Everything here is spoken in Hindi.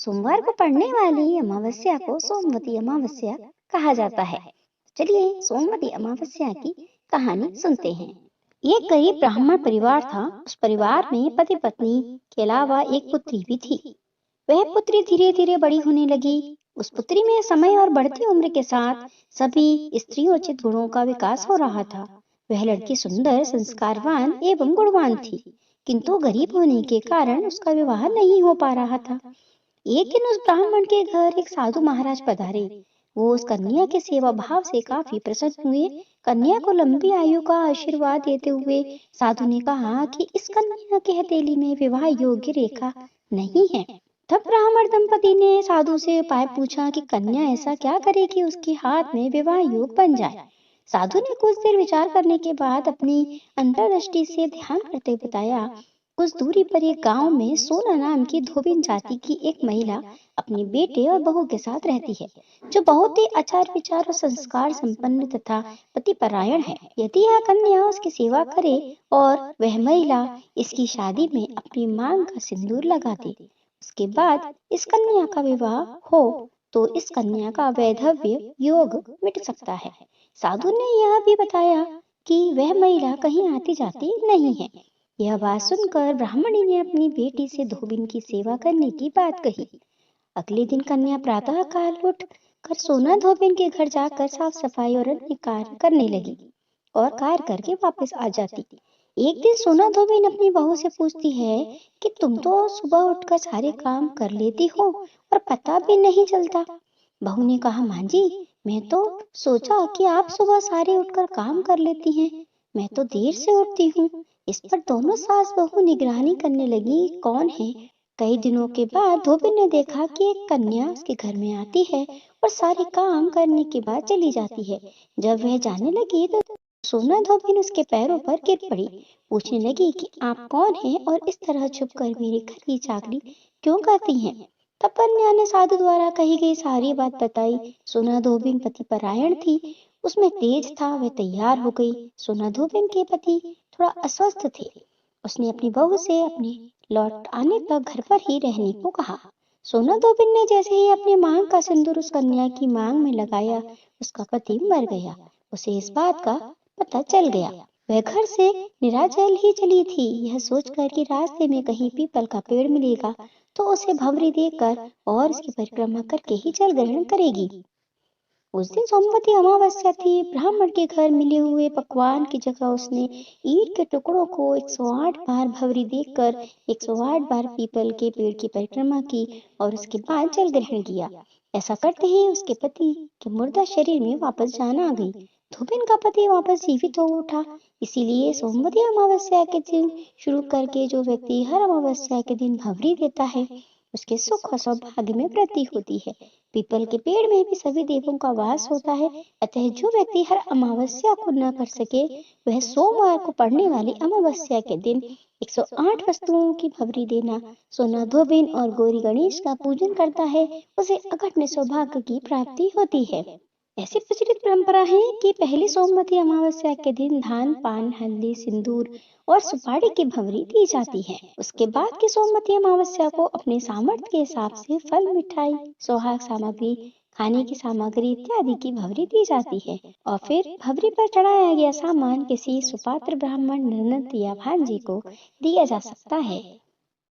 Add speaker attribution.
Speaker 1: सोमवार को पड़ने वाली अमावस्या को सोमवती अमावस्या कहा जाता है। चलिए सोमवती अमावस्या की कहानी सुनते हैं। एक गरीब ब्राह्मण परिवार था। उस परिवार में पति पत्नी के अलावा एक पुत्री भी थी। वह पुत्री धीरे धीरे बड़ी होने लगी। उस पुत्री में समय और बढ़ती उम्र के साथ सभी स्त्रियोचित गुणों का विकास हो रहा था। वह लड़की सुंदर, संस्कारवान एवं गुणवान थी, किंतु गरीब होने के कारण उसका विवाह नहीं हो पा रहा था। एक दिन उस ब्राह्मण के घर एक साधु महाराज पधारे। वो उस कन्या के सेवा भाव से काफी प्रसन्न हुए। कन्या को लंबी आयु का आशीर्वाद देते हुए साधु ने कहा कि इस कन्या के हथेली में विवाह योग्य रेखा नहीं है। तब ब्राह्मण दंपति ने साधु से उपाय पूछा कि कन्या ऐसा क्या करे कि उसके हाथ में विवाह योग बन जाए। साधु ने कुछ देर विचार करने के बाद अपनी अंतर्दृष्टि से ध्यान करते बताया, कुछ दूरी पर एक गांव में सोना नाम की धोबिन जाति की एक महिला अपने बेटे और बहू के साथ रहती है, जो बहुत ही आचार विचार और संस्कार संपन्न तथा पतिपरायण है। यदि यह कन्या उसकी सेवा करे और वह महिला इसकी शादी में अपनी मांग का सिंदूर लगा दे, उसके बाद इस कन्या का विवाह हो तो इस कन्या का वैधव्य योग मिट सकता है। साधु ने यह भी बताया कि वह महिला कहीं आती जाती नहीं है। यह बात सुनकर ब्राह्मणी ने अपनी बेटी से धोबिन की सेवा करने की बात कही। अगले दिन कन्या प्रातः काल उठ कर सोना धोबिन के घर जाकर साफ सफाई और अन्य कार्य करने लगी और कार्य करके वापस आ जाती। एक दिन सोना धोबिन अपनी बहू से पूछती है कि तुम तो सुबह उठकर सारे काम कर लेती हो और पता भी नहीं चलता। बहू ने कहा, माँ जी, मैं तो सोचा कि आप सुबह सारे उठकर काम कर लेती हैं, मैं तो देर से उठती हूँ। इस पर दोनों सास बहू निगरानी करने लगी कौन है। कई दिनों के बाद धोबी ने देखा कि एक कन्या उसके घर में आती है और सारे काम करने के बाद चली जाती है। जब वह जाने लगी तो सोना धोबी उसके पैरों पर गिर पड़ी। पूछने लगी कि आप कौन हैं और इस तरह छुप कर मेरे घर की चाकरी क्यों करती हैं। तब कन्या ने साधु द्वारा कही गई सारी बात बताई। सोना धोबिन पतिपरायण थी, उसमें तेज था, वह तैयार हो गई। सोना धोबिन के पति थोड़ा अस्वस्थ थे। उसने अपनी बहू से अपने लौट आने तक घर पर ही रहने को कहा। सोना धोबिन ने जैसे ही अपनी मांग का सिंदूर उस कन्या की मांग में लगाया, उसका पति मर गया। उसे इस बात का पता चल गया। वह घर से निराजल ही चली थी, यह सोचकर कि रास्ते में कहीं पीपल का पेड़ मिलेगा तो उसे भंवरी देकर और उसकी परिक्रमा करके ही जल ग्रहण करेगी। उस दिन सोमवती अमावस्या थी। ब्राह्मण के घर मिले हुए पकवान की जगह उसने ईंट के टुकड़ों को 108 बार भंवरी देकर 108 बार पीपल के पेड़ की परिक्रमा की और उसके बाद जल ग्रहण किया। ऐसा करते ही उसके पति के मुर्दा शरीर में वापस जान आ गई। धोबिन का पति वापस जीवित हो उठा। इसीलिए सोमवती अमावस्या के दिन शुरू करके जो व्यक्ति हर अमावस्या के दिन भंवरी देता है, उसके सुख और सौभाग्य में वृद्धि होती है। पीपल के पेड़ में भी सभी देवों का वास होता है। अतः जो व्यक्ति हर अमावस्या को न कर सके, वह सोमवार को पड़ने वाली अमावस्या के दिन 108 वस्तुओं की भंवरी देना, सोना धोबिन और गौरी गणेश का पूजन करता है, उसे अघट सौभाग्य की प्राप्ति होती है। ऐसी प्रचलित परंपरा है कि पहली सोमवती अमावस्या के दिन धान, पान, हल्दी, सिंदूर और सुपारी की भंवरी दी जाती है। उसके बाद की सोमवती अमावस्या को अपने सामर्थ्य के हिसाब से फल, मिठाई, सुहाग सामग्री, खाने की सामग्री इत्यादि की भंवरी दी जाती है और फिर भंवरी पर चढ़ाया गया सामान किसी सुपात्र ब्राह्मण, ननद या भांजे को दिया जा सकता है।